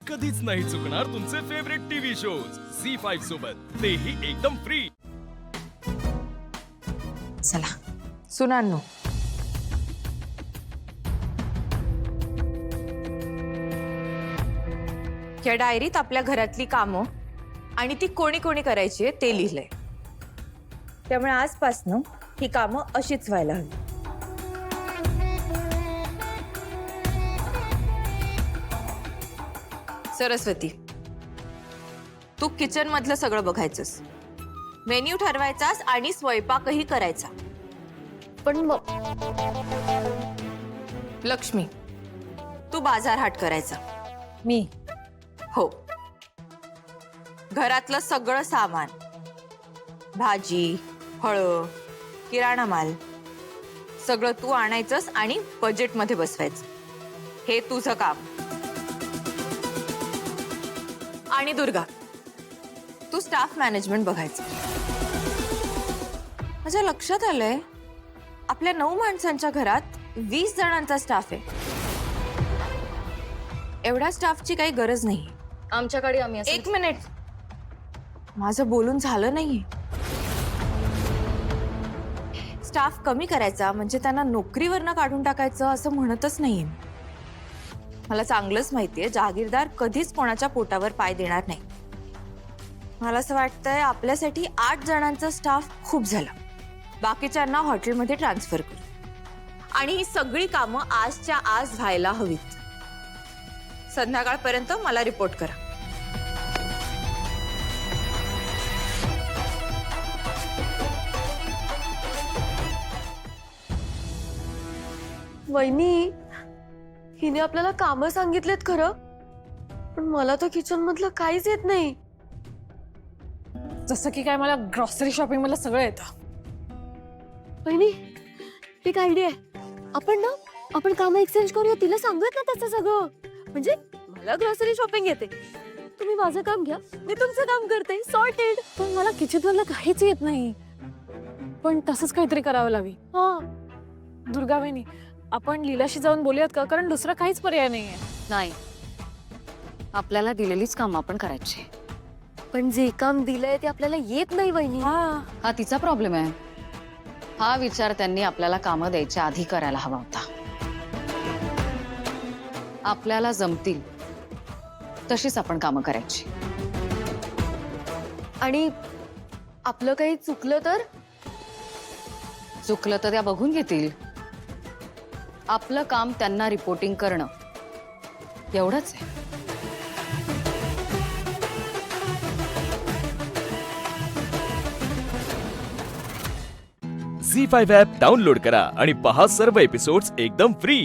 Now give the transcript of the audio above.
कधीच नाही चुकणार तुमचे फेवरेट टीव्ही शोज झी5 सोबत, तेही एकदम फ्री। चला सुनांनो, या डायरीत आपल्या घरातली कामं आणि ती कोणी कोणी करायची ते लिहिलंय। त्यामुळे आजपासनं ही कामं अशीच व्हायला हवी। सरस्वती, तू किचन मधलं सगळं बघायचंस, मेन्यू ठरवायचास आणि स्वयंपाकही करायचा। पण लक्ष्मी, तू बाजार हाट करायचा। मी हो, घरातलं सगळं सामान, भाजी, फळं, किराणा माल सगळं तू आणायचंस आणि बजेटमध्ये बसवायचं। हे तुझं काम। आणि दुर्गा, तू स्टाफ मॅनेजमेंट बघायचं। माझ्या लक्षात आलंय आपल्या 9 माणसांच्या घरात 20 जणांचा स्टाफ आहे। एवढ्या स्टाफची काही गरज नाही आमच्याकडे आम्ही असं 1 मिनिट, माझं बोलून झालं नाही। स्टाफ कमी करायचा म्हणजे त्यांना नोकरीवरनं काढून टाकायचं असं म्हणतच नाहीये। मला चांगलंच माहितीये जहागीरदार कधीच कोणाच्या पोटावर पाय देणार नाही। मला असं वाटतंय आपल्यासाठी 8 जणांचा स्टाफ खूप झाला। बाकीच्यांना हॉटेलमध्ये ट्रान्सफर करू आणि ही सगळी कामं आजच्या आज व्हायला हवीत। संध्याकाळपर्यंत मला रिपोर्ट करा। वहिनी, हिने आपल्याला कामं सांगितलेत खरं, पण मला तर किचन मधलं काहीच येत नाही। जसं की काय मला ग्रॉसरी शॉपिंग मला सगळं येतं। वहिनी, एक आयडिया आहे, आपण कामं एक्सचेंज करूया, तिला सांगूयात ना त्याचं सगळं। म्हणजे मला ग्रॉसरी शॉपिंग येते, तुम्ही माझं काम घ्या, मी तुमचं काम करते, सॉर्टेड। पण मला किचन मधलं काहीच येत नाही, पण तसंच काहीतरी करावं लागेल। हा, दुर्गा वहिनी, आपण लीलाशी जाऊन बोलूयात का? कारण दुसरा काहीच पर्याय नाहीये। नाही, आपल्याला दिलेलीच काम आपण करायची। पण जे काम दिलंय ते आपल्याला येत नाही वहिनी। हा तिचा प्रॉब्लेम आहे। हा विचार त्यांनी आपल्याला कामं द्यायच्या आधी करायला हवा होता। आपल्याला जमतील तशीच आपण कामं करायची। आणि आपलं काही चुकलं तर? चुकलं तर त्या बघून घेतील। आपलं काम त्यांना रिपोर्टिंग करणं एवढंच आहे। झी5 ॲप डाउनलोड करा आणि पहा सर्व एपिसोड्स एकदम फ्री।